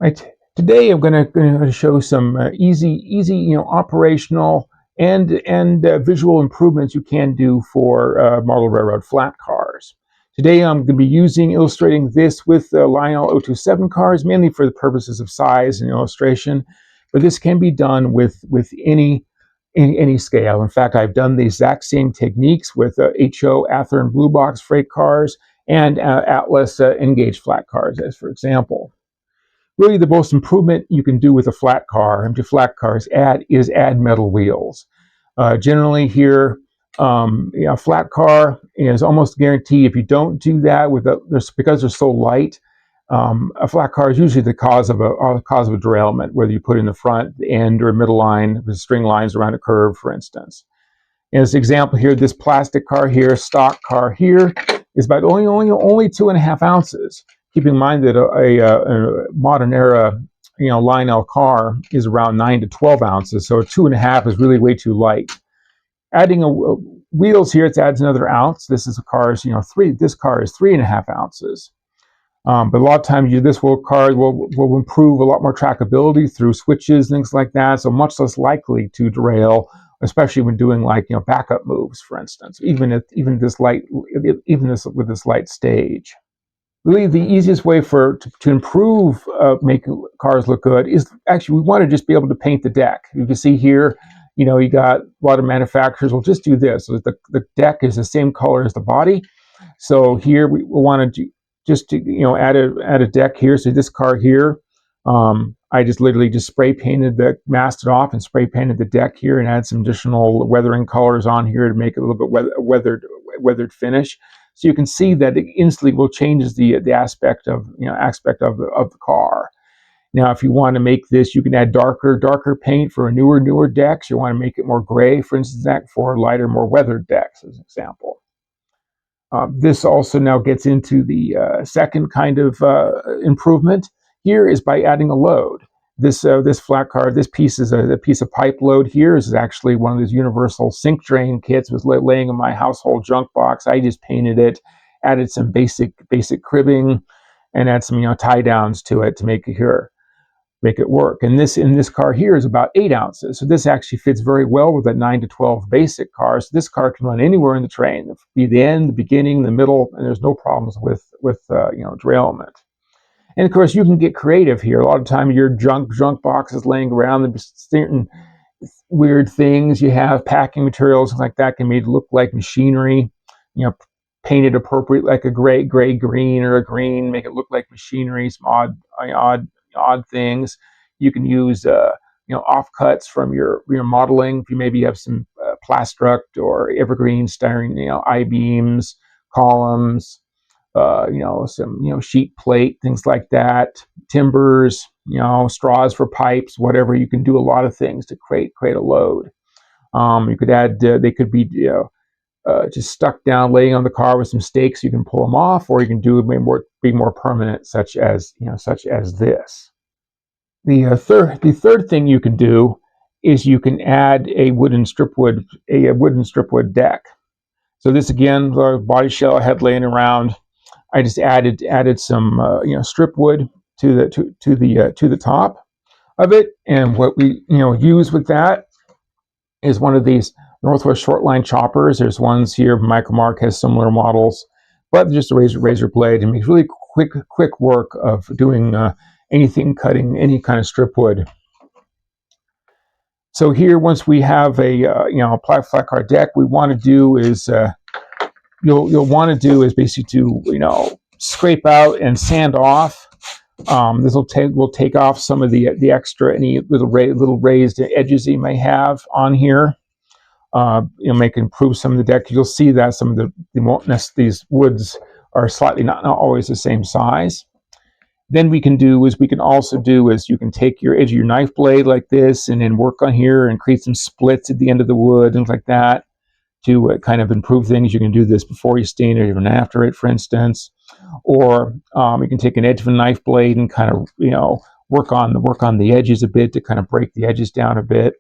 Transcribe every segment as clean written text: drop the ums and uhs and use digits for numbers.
Right. Today I'm going to show some easy, operational and visual improvements you can do for model railroad flat cars. Today I'm going to be illustrating this with Lionel 027 cars, mainly for the purposes of size and illustration. But this can be done with any scale. In fact, I've done the exact same techniques with HO Ather and Blue Box freight cars and Atlas Engage flat cars, as for example. Really, the most improvement you can do with a flat car, empty flat cars, is add metal wheels. Generally, here, a flat car is almost guaranteed. If you don't do that because they're so light, a flat car is usually the cause of a derailment, whether you put in the front, the end, or middle line with string lines around a curve, for instance. As an example here, this plastic car here, stock car here, is about only 2.5 ounces. Keep in mind that a modern era, Lionel car is around 9 to 12 ounces, so 2.5 is really way too light. Adding wheels here, it adds another ounce. This is a car's, this car is 3.5 ounces. But a lot of times, this car will improve a lot more trackability through switches, things like that. So much less likely to derail, especially when doing backup moves, for instance. Even with this light stage. Really, the easiest way to improve make cars look good is actually we want to just be able to paint the deck. You can see here, you got a lot of manufacturers will just do this. So the deck is the same color as the body. So here we want to add a deck here. So this car here, I just literally spray painted masked it off and spray painted the deck here and add some additional weathering colors on here to make it a little bit weathered finish. So you can see that it instantly will change the aspect of the car. Now, if you want to make this, you can add darker paint for a newer decks. You want to make it more gray, for instance, for lighter, more weathered decks, as an example. This also now gets into the second kind of improvement. Here is by adding a load. This flat car, this piece is a piece of pipe load here. This is actually one of those universal sink drain kits. It was laying in my household junk box. I just painted it, added some basic cribbing, and add some tie downs to it to make it work. And this in this car here is about 8 ounces. So this actually fits very well with that 9 to 12 basic car. So this car can run anywhere in the train, be the end, the beginning, the middle, and there's no problems with derailment. And of course, you can get creative here. A lot of time, your junk boxes laying around, there's certain weird things you have, packing materials like that can make it look like machinery. Painted appropriate like a gray green or a green, make it look like machinery. Some odd things. You can use offcuts from your modeling. If you maybe have some plastruct or evergreen styrene, I-beams, columns. Some sheet plate, things like that, timbers, straws for pipes, whatever. You can do a lot of things to create a load. You could add, they could be just stuck down, laying on the car with some stakes. You can pull them off, or you can be more permanent, such as this. The third thing you can do is you can add a wooden stripwood deck. So this again, body shell I had laying around. I just added some strip wood to the top of it, and what we use with that is one of these Northwest Shortline choppers. There's ones here. Micromark has similar models, but just a razor blade, and makes really quick work of doing anything, cutting any kind of strip wood. So here, once we have a flat car deck, we want to do is you'll want to do is basically to scrape out and sand off. This will take off some of the extra, any little raised edges that you may have on here. Make improve some of the deck. You'll see that some of these woods are slightly not always the same size. Then you can take your edge of your knife blade like this and then work on here and create some splits at the end of the wood, things like that, to kind of improve things. You can do this before you stain it, even after it, for instance. Or you can take an edge of a knife blade and kind of work on the edges a bit to kind of break the edges down a bit.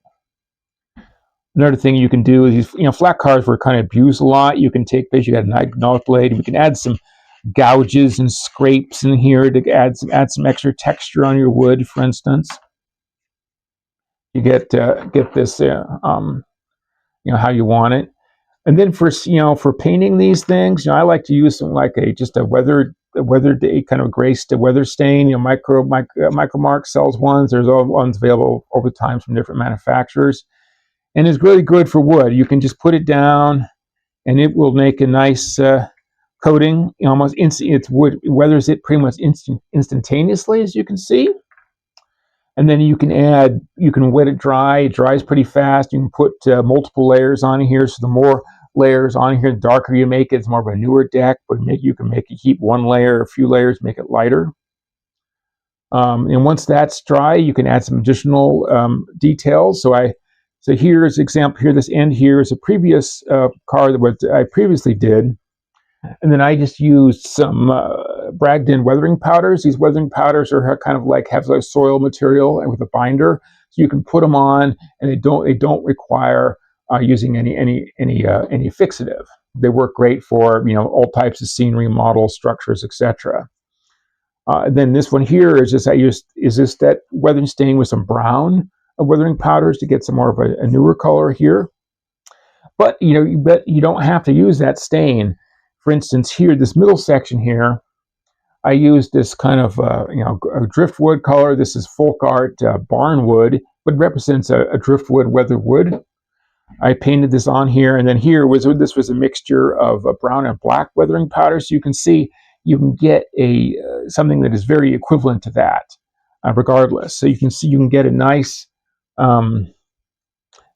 Another thing you can do is flat cars were kind of abused a lot. You can take, basically, you got a knife blade, and we can add some gouges and scrapes in here to add some extra texture on your wood, for instance. You get this how you want it. And then for painting these things, I like to use something like just a weathered kind of gray weather stain. Micromark sells ones. There's all ones available over time from different manufacturers, and it's really good for wood. You can just put it down, and it will make a nice coating. Almost instant. It's wood weathers it pretty much instantaneously, as you can see. And then you can wet it dry. It dries pretty fast. You can put multiple layers on here. So the more layers on here, the darker you make it. It's more of a newer deck, but you can keep one layer, a few layers, make it lighter. And once that's dry, you can add some additional details. So here's an example here. This end here is a previous car that I previously did. And then I just used some Bragdon weathering powders. These weathering powders are kind of have soil material and with a binder, so you can put them on, and they don't require using any fixative. They work great for all types of scenery, models, structures, etc. Then this one here is just that weathering stain with some brown weathering powders to get some more of a newer color here. But you don't have to use that stain. For instance, here, this middle section here, I used this kind of a driftwood color. This is folk art barnwood, but represents a driftwood weathered wood. I painted this on here, and then this was a mixture of brown and black weathering powder. So you can see you can get something that is very equivalent to that, regardless. So you can get a nice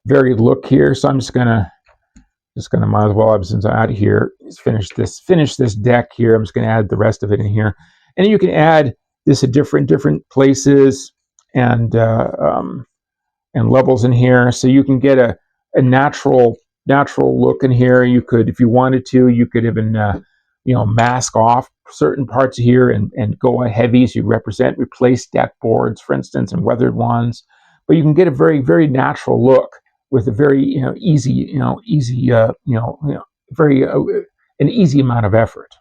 varied look here. So I'm just gonna might as well, since I'm out of here, finish this deck here. I'm just going to add the rest of it in here, and you can add this at different places and levels in here, so you can get a natural look in here. You could, if you wanted to, you could even mask off certain parts of here and go heavy, so you replace deck boards, for instance, and weathered ones. But you can get a very, very natural look with a very an easy amount of effort.